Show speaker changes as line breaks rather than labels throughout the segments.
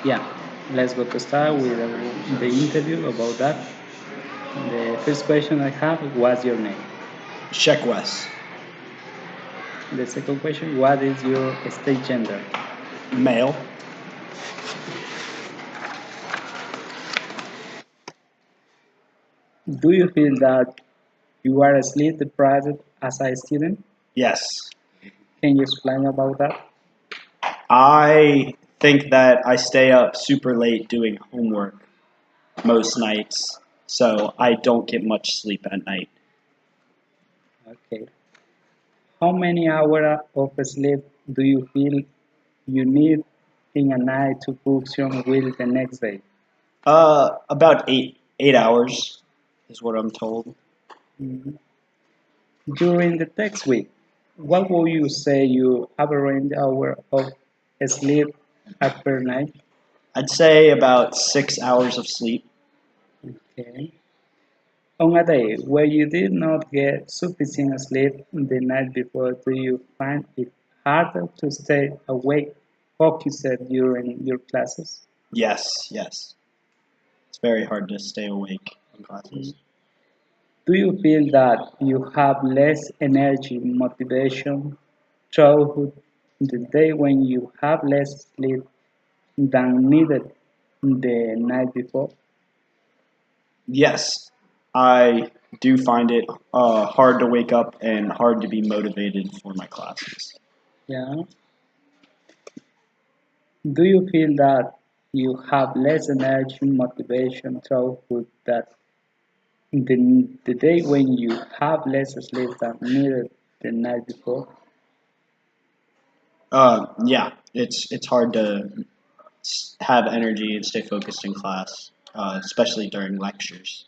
Yeah, let's go to start with the interview about that. The first question I have, what's your name?
Check West.
The second question, what is your state gender?
Male.
Do you feel that you are sleep deprived as a student?
Yes.
Can you explain about that?
I think that I stay up super late doing homework most nights, so I don't get much sleep at night.
Okay. How many hours of sleep do you feel you need in a night to function well the next day?
About 8 hours is what I'm told.
Mhm. During the next week, what would you say you average hour of sleep at per night?
I'd say about 6 hours of sleep.
Okay. On a day where you did not get sufficient sleep the night before, do you find it harder to stay awake, focused during your classes?
Yes, yes. It's very hard to stay awake in classes.
Do you feel that you have less energy, motivation throughout the day when you have less sleep than needed the night before?
Yes, I do find it hard to wake up and hard to be motivated for my classes.
Yeah. Do you feel that you have less energy, motivation throughout that the day when you have less sleep than needed the night before?
Yeah, it's hard to have energy and stay focused in class, especially during lectures.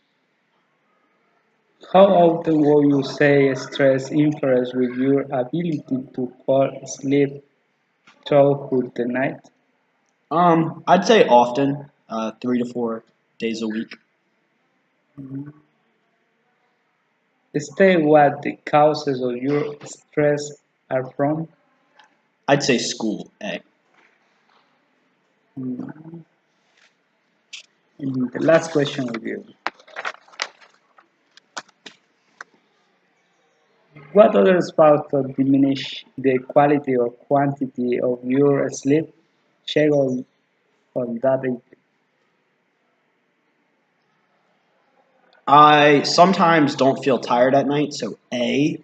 How often will you say stress interferes with your ability to fall asleep throughout the night?
I'd say often, 3 to 4 days a week.
State what the causes of your stress are from.
I'd say school. A.
Mm, and the last question with you. What other factors diminish the quality or quantity of your sleep? Check on that.
I sometimes don't feel tired at night, so A.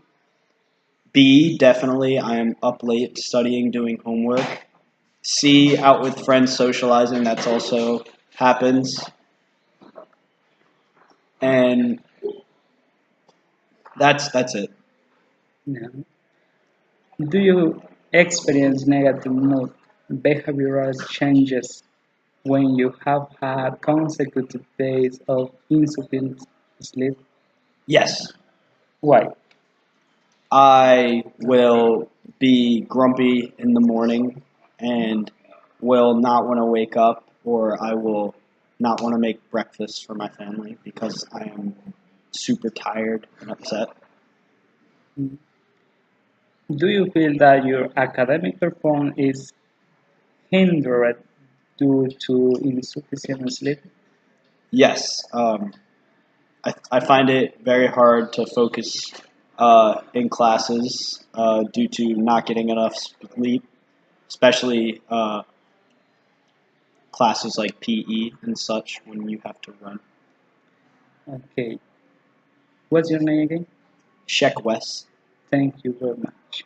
B. Definitely, I am up late studying, doing homework. C. Out with friends socializing. That's also happens, and that's it.
Yeah. Do you experience negative mood, behavioral changes when you have had consecutive days of insufficient sleep?
Yes,
Why?
I will be grumpy in the morning and will not want to wake up, or I will not want to make breakfast for my family because I am super tired and upset.
Do you feel that your academic performance is hindered due to insufficient sleep?
Yes, I find it very hard to focus in classes due to not getting enough sleep, especially classes like PE and such when you have to run.
Okay. What's your name again?
Check West.
Thank you very much.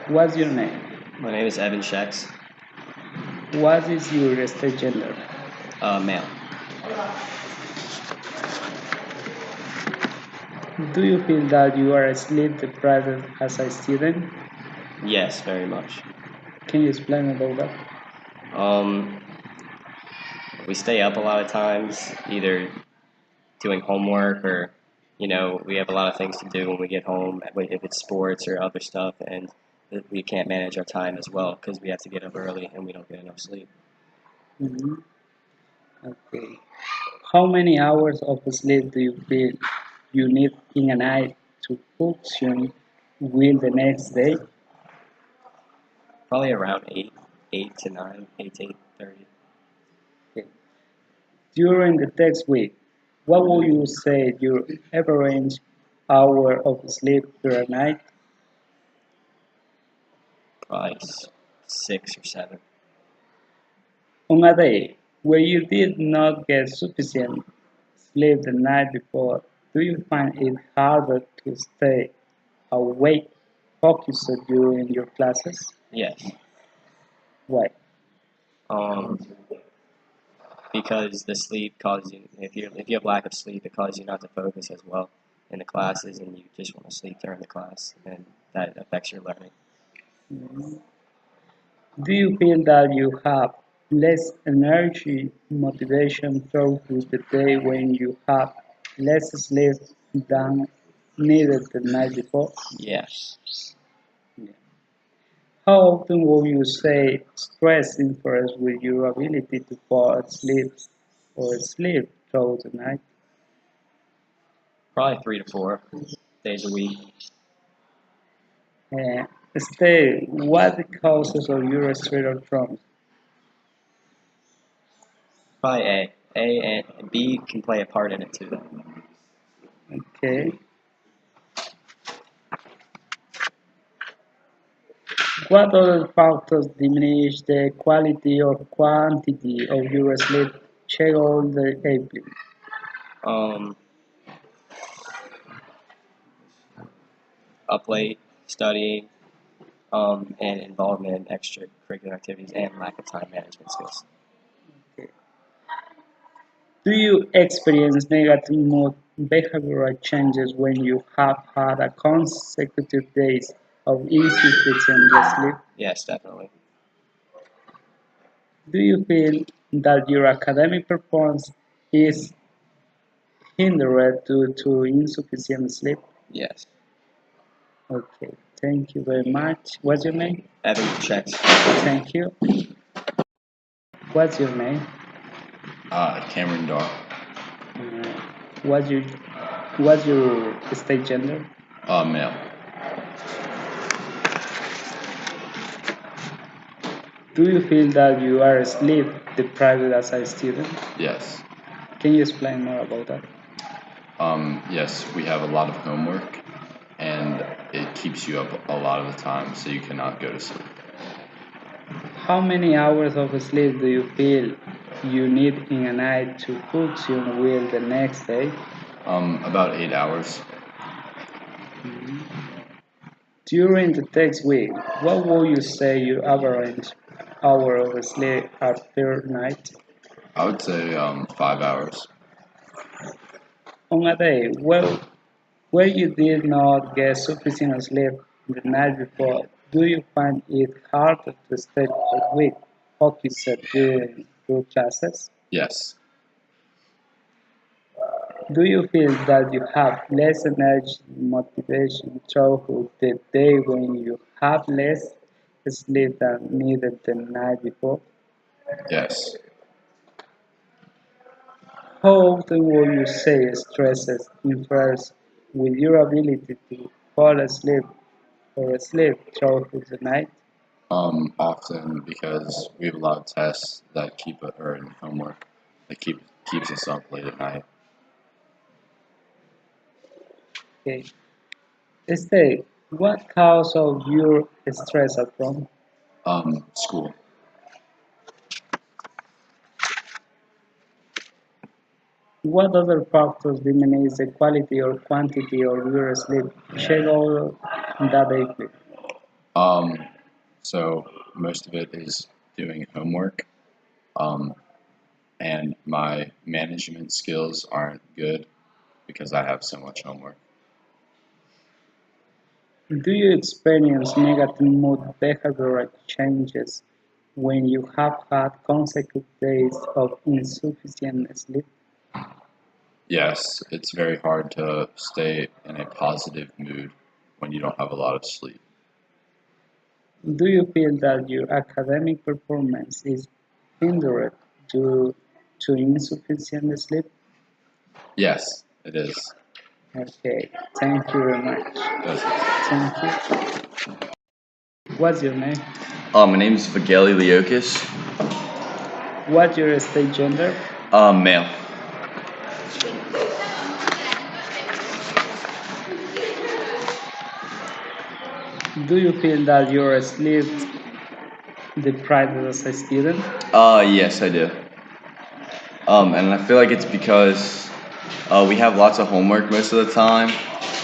What's your name?
My name is Evan Shex,
What is your state gender?
male.
Do you feel that you are sleep deprived as a student?
Yes, very much.
Can you explain about that?
Um, we stay up a lot of times, either doing homework or, we have a lot of things to do when we get home, if it's sports or other stuff, and we can't manage our time as well because we have to get up early and we don't get enough sleep.
Mhm. Okay. How many hours of sleep do you feel you need in a night to function well the next day?
Probably around 8 to 9, 8 to 8:30.
Okay. During the text week, what would you say your average hour of sleep per night?
Probably 6 or 7.
On a day where you did not get sufficient sleep the night before, do you find it harder to stay awake, focused during your classes?
Yes.
Why?
Um, because the sleep causes you, if you have lack of sleep, it causes you not to focus as well in the classes, and you just want to sleep during the class, and that affects your learning.
Mm. Do you feel that you have less energy, motivation throughout the day when you have less sleep than needed the night before?
Yes.
Yeah. How often will you say stress interferes with your ability to fall asleep or sleep throughout the night?
Probably 3 to 4 days a week.
Uh, Stay, what the causes of your respiratory traumas?
Probably A. A and B can play a part in it too.
Okay. What other factors diminish the quality or quantity of your sleep schedule evening?
Um, Up late, studying, and involvement in extracurricular activities, and lack of time management skills.
Okay. Do you experience negative mood behavioral changes when you have had a consecutive days of insufficient sleep?
Yes, definitely.
Do you feel that your academic performance is hindered due to insufficient sleep?
Yes.
Okay, thank you very much. What's your name?
Evan checks.
Thank you. What's your name?
Cameron Dar.
Uh, what's your what's your state gender?
Male.
Do you feel that you are sleep deprived as a student?
Yes.
Can you explain more about that?
Yes, we have a lot of homework, and it keeps you up a lot of the time, so you cannot go to sleep.
How many hours of sleep do you feel you need in a night to function well the next day?
About 8 hours.
During the text week, what would you say your average hour of sleep are per night?
I would say 5 hours.
On a day where you did not get sufficient sleep the night before, do you find it harder to stay awake, focused during your classes?
Yes.
Do you feel that you have less energy, motivation throughout the day when you have less sleep than needed the night before?
Yes.
How often will you say stress interferes with your ability to fall asleep or sleep throughout the night?
Often because we have a lot of tests that keep or in homework that keeps us up late at night.
Okay. Stay. What cause of your stress are from?
School.
What other factors diminish the quality or quantity of your sleep schedule that evening?
Um, so most of it is doing homework. Um, and my management skills aren't good because I have so much homework.
Do you experience negative mood behavioral changes when you have had consecutive days of insufficient sleep?
Yes, it's very hard to stay in a positive mood when you don't have a lot of sleep.
Do you feel that your academic performance is hindered due to insufficient sleep?
Yes, it is.
Okay, thank you very much.
That's it.
Thank you. What's your name?
My name's Vigeli Leokis.
What's your state gender?
Male.
Do you feel that you're sleep deprived as a student?
Yes, I do. And I feel like it's because we have lots of homework most of the time,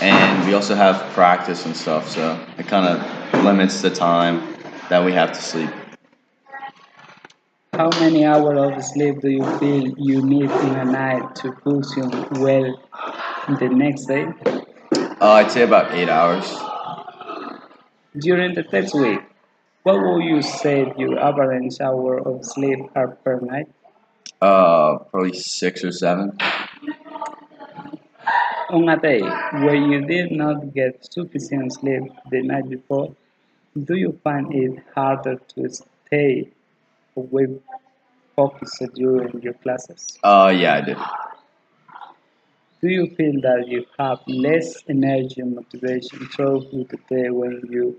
and we also have practice and stuff, so it kind of limits the time that we have to sleep.
How many hours of sleep do you feel you need in a night to function well the next day?
I'd say about 8 hours.
During the test week, what would you say your average hour of sleep are per night?
Probably 6 or 7.
On a day where you did not get sufficient sleep the night before, do you find it harder to stay awake focused during your classes?
Yeah, I do.
Do you feel that you have less energy and motivation throughout the day when you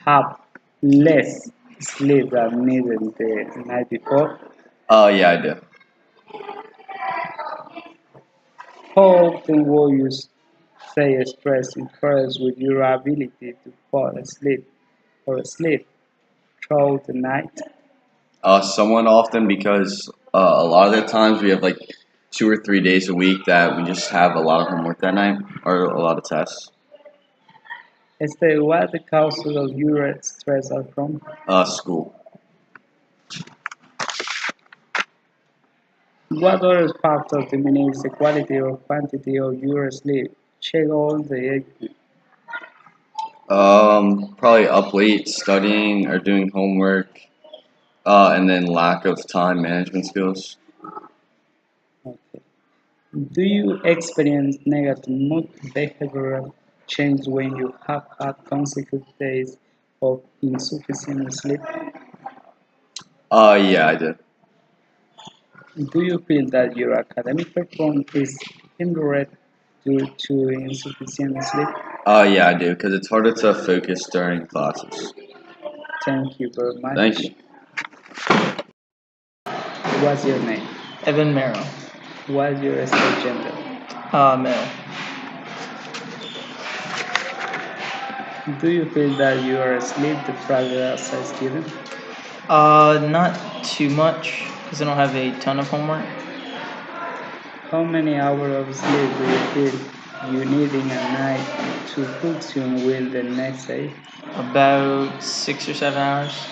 have less sleep than needed the night before?
Yeah, I do.
How often will you say stress interferes with your ability to fall asleep or sleep throughout the night?
Somewhat often because a lot of the times we have like 2 or 3 days a week that we just have a lot of homework that night or a lot of tests.
Este, what the causes of your stress are from?
School.
What other factors diminish the quality or quantity of your sleep? Check all the
Probably up late studying or doing homework, and then lack of time management skills.
okay. Do you experience negative mood behavioral change when you have had consecutive days of insufficient sleep?
Yeah, I do.
Do you feel that your academic performance is hindered due to insufficient sleep?
Yeah, I do because it's harder to focus during classes.
Thank you very
Thank
much.
you.
What's your name?
Evan Merrill,
What's your state gender?
male.
Do you feel that you are sleep deprived as a student?
Not too much because I don't have a ton of homework.
How many hours of sleep do you feel you need in a night to function well the next day?
About 6 or 7 hours.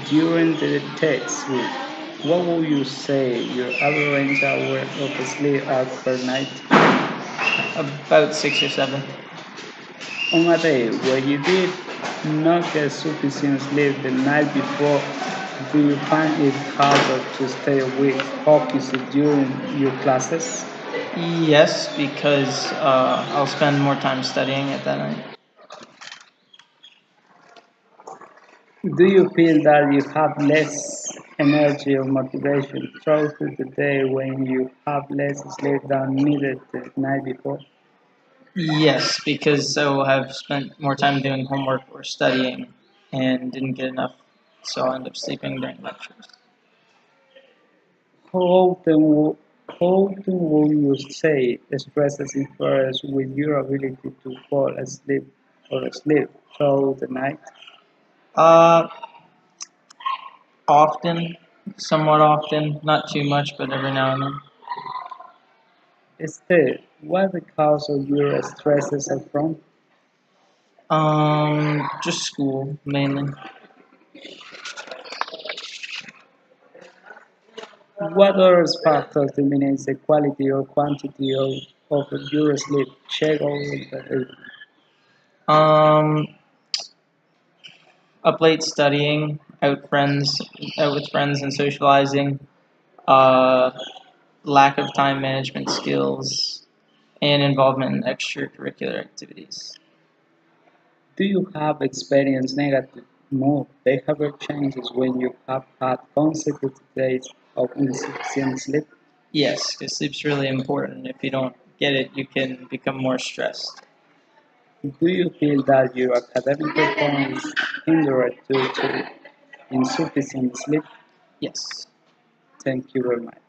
During the test week, what would you say your average hour of sleep are per night?
About 6 or 7.
On a day where you did not get sufficient sleep the night before, do you find it harder to stay awake focused during your classes?
Yes, because I'll spend more time studying at that night.
Do you feel that you have less energy or motivation throughout the day when you have less sleep than needed the night before?
Yes, because I will have spent more time doing homework or studying and didn't get enough, so I'll end up sleeping during lectures.
How often, will you say stress interferes with your ability to fall asleep or sleep throughout the night?
Uh, Often, somewhat often, not too much, but every now and then.
Instead, what the cause of your stresses are from?
Just school mainly.
What other factors diminish the quality or quantity of your sleep? Check all the
Um, Up late studying, out with friends and socializing. Uh, Lack of time management skills and involvement in extracurricular activities.
Do you have experienced negative mood behavior changes when you have had consecutive days of insufficient sleep?
Yes, because sleep's really important. If you don't get it, you can become more stressed.
Do you feel that your academic performance is hindered due to it? insufficient sleep?
Yes.
Thank you very much.